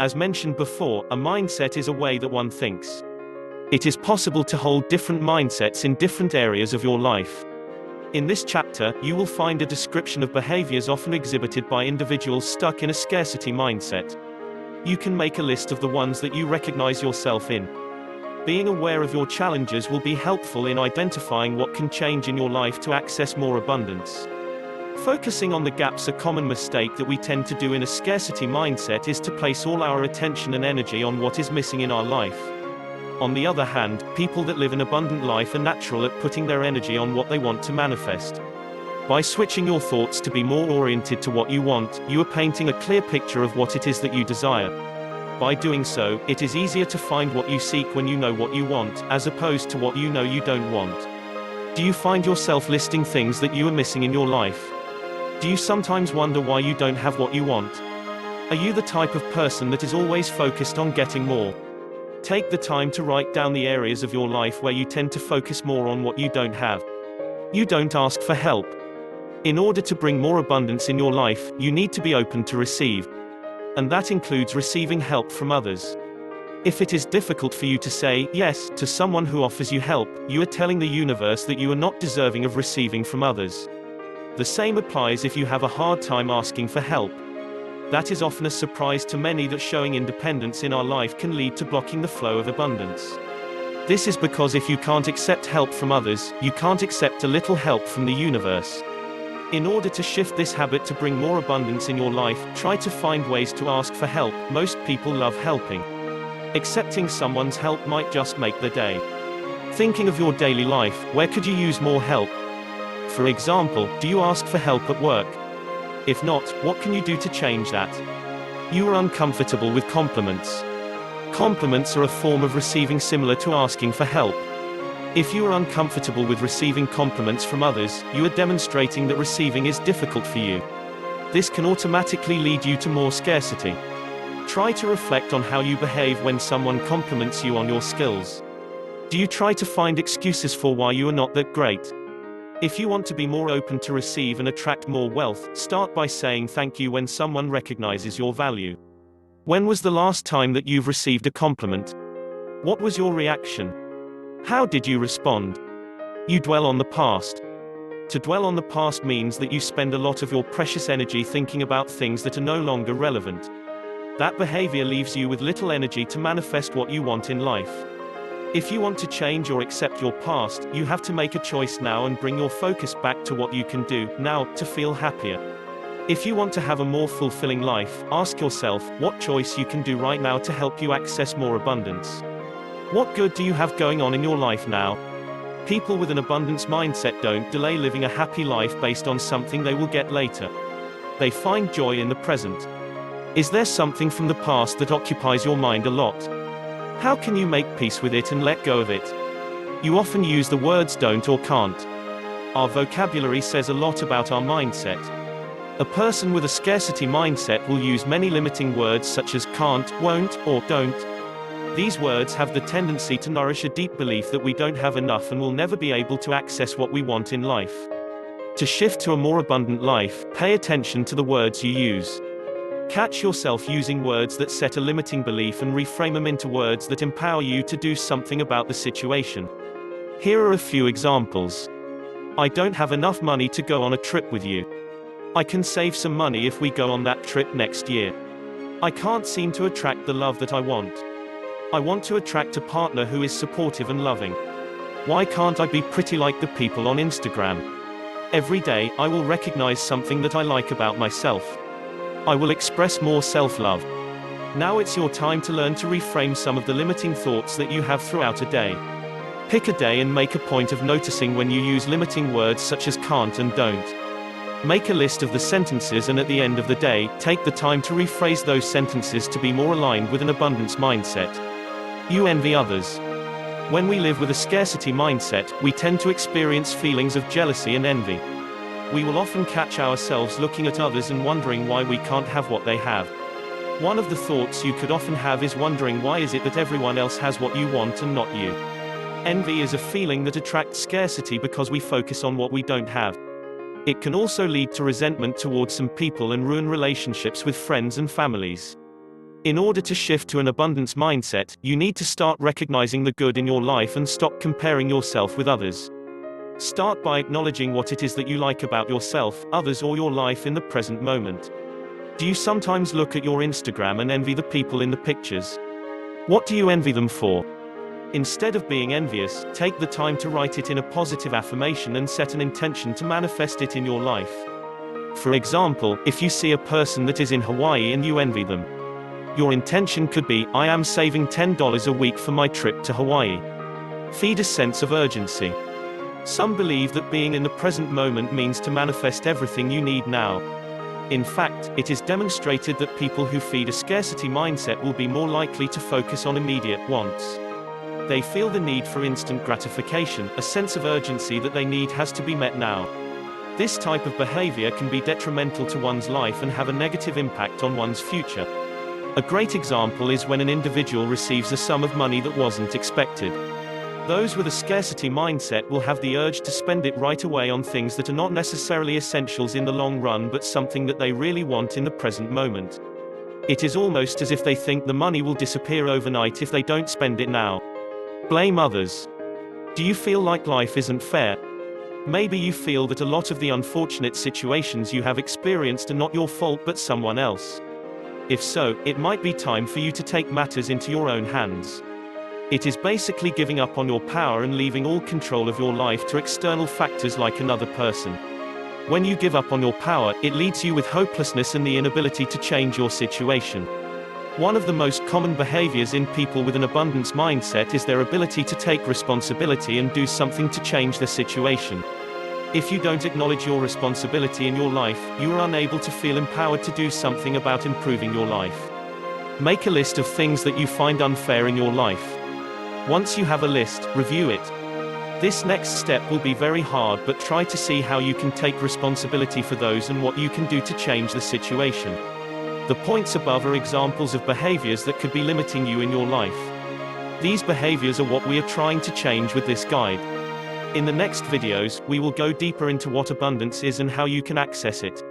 As mentioned before, a mindset is a way that one thinks. It is possible to hold different mindsets in different areas of your life. In this chapter, you will find a description of behaviors often exhibited by individuals stuck in a scarcity mindset. You can make a list of the ones that you recognize yourself in. Being aware of your challenges will be helpful in identifying what can change in your life to access more abundance. Focusing on the gaps. A common mistake that we tend to do in a scarcity mindset is to place all our attention and energy on what is missing in our life. On the other hand, people that live an abundant life are natural at putting their energy on what they want to manifest. By switching your thoughts to be more oriented to what you want, you are painting a clear picture of what it is that you desire. By doing so, it is easier to find what you seek when you know what you want, as opposed to what you know you don't want. Do you find yourself listing things that you are missing in your life? Do you sometimes wonder why you don't have what you want? Are you the type of person that is always focused on getting more? Take the time to write down the areas of your life where you tend to focus more on what you don't have. You don't ask for help. In order to bring more abundance in your life, you need to be open to receive. And that includes receiving help from others. If it is difficult for you to say yes to someone who offers you help, you are telling the universe that you are not deserving of receiving from others. The same applies if you have a hard time asking for help. That is often a surprise to many, that showing independence in our life can lead to blocking the flow of abundance. This is because if you can't accept help from others, you can't accept a little help from the universe. In order to shift this habit to bring more abundance in your life, try to find ways to ask for help. Most people love helping. Accepting someone's help might just make their day. Thinking of your daily life, where could you use more help? For example, do you ask for help at work? If not, what can you do to change that? You are uncomfortable with compliments. Compliments are a form of receiving similar to asking for help. If you are uncomfortable with receiving compliments from others, you are demonstrating that receiving is difficult for you. This can automatically lead you to more scarcity. Try to reflect on how you behave when someone compliments you on your skills. Do you try to find excuses for why you are not that great? If you want to be more open to receive and attract more wealth, start by saying thank you when someone recognizes your value. When was the last time that you've received a compliment? What was your reaction? How did you respond? You dwell on the past. To dwell on the past means that you spend a lot of your precious energy thinking about things that are no longer relevant. That behavior leaves you with little energy to manifest what you want in life. If you want to change or accept your past, you have to make a choice now and bring your focus back to what you can do now to feel happier. If you want to have a more fulfilling life, ask yourself what choice you can do right now to help you access more abundance. What good do you have going on in your life now? People with an abundance mindset don't delay living a happy life based on something they will get later. They find joy in the present. Is there something from the past that occupies your mind a lot? How can you make peace with it and let go of it? You often use the words don't or can't. Our vocabulary says a lot about our mindset. A person with a scarcity mindset will use many limiting words such as can't, won't, or don't. These words have the tendency to nourish a deep belief that we don't have enough and will never be able to access what we want in life. To shift to a more abundant life, pay attention to the words you use. Catch yourself using words that set a limiting belief and reframe them into words that empower you to do something about the situation. Here are a few examples. I don't have enough money to go on a trip with you. I can save some money if we go on that trip next year. I can't seem to attract the love that I want. I want to attract a partner who is supportive and loving. Why can't I be pretty like the people on Instagram? Every day, I will recognize something that I like about myself. I will express more self-love. Now it's your time to learn to reframe some of the limiting thoughts that you have throughout a day. Pick a day and make a point of noticing when you use limiting words such as can't and don't. Make a list of the sentences and at the end of the day, take the time to rephrase those sentences to be more aligned with an abundance mindset. You envy others. When we live with a scarcity mindset, we tend to experience feelings of jealousy and envy. We will often catch ourselves looking at others and wondering why we can't have what they have. One of the thoughts you could often have is wondering why is it that everyone else has what you want and not you. Envy is a feeling that attracts scarcity because we focus on what we don't have. It can also lead to resentment towards some people and ruin relationships with friends and families. In order to shift to an abundance mindset, you need to start recognizing the good in your life and stop comparing yourself with others. Start by acknowledging what it is that you like about yourself, others, or your life in the present moment. Do you sometimes look at your Instagram and envy the people in the pictures? What do you envy them for? Instead of being envious, take the time to write it in a positive affirmation and set an intention to manifest it in your life. For example, if you see a person that is in Hawaii and you envy them, your intention could be, I am saving $10 a week for my trip to Hawaii. Feed a sense of urgency. Some believe that being in the present moment means to manifest everything you need now. In fact, it is demonstrated that people who feed a scarcity mindset will be more likely to focus on immediate wants. They feel the need for instant gratification, a sense of urgency that they need has to be met now. This type of behavior can be detrimental to one's life and have a negative impact on one's future. A great example is when an individual receives a sum of money that wasn't expected. Those with a scarcity mindset will have the urge to spend it right away on things that are not necessarily essentials in the long run but something that they really want in the present moment. It is almost as if they think the money will disappear overnight if they don't spend it now. Blame others. Do you feel like life isn't fair? Maybe you feel that a lot of the unfortunate situations you have experienced are not your fault but someone else. If so, it might be time for you to take matters into your own hands. It is basically giving up on your power and leaving all control of your life to external factors like another person. When you give up on your power, it leaves you with hopelessness and the inability to change your situation. One of the most common behaviors in people with an abundance mindset is their ability to take responsibility and do something to change their situation. If you don't acknowledge your responsibility in your life, you are unable to feel empowered to do something about improving your life. Make a list of things that you find unfair in your life. Once you have a list, review it. This next step will be very hard, but try to see how you can take responsibility for those and what you can do to change the situation. The points above are examples of behaviors that could be limiting you in your life. These behaviors are what we are trying to change with this guide. In the next videos, we will go deeper into what abundance is and how you can access it.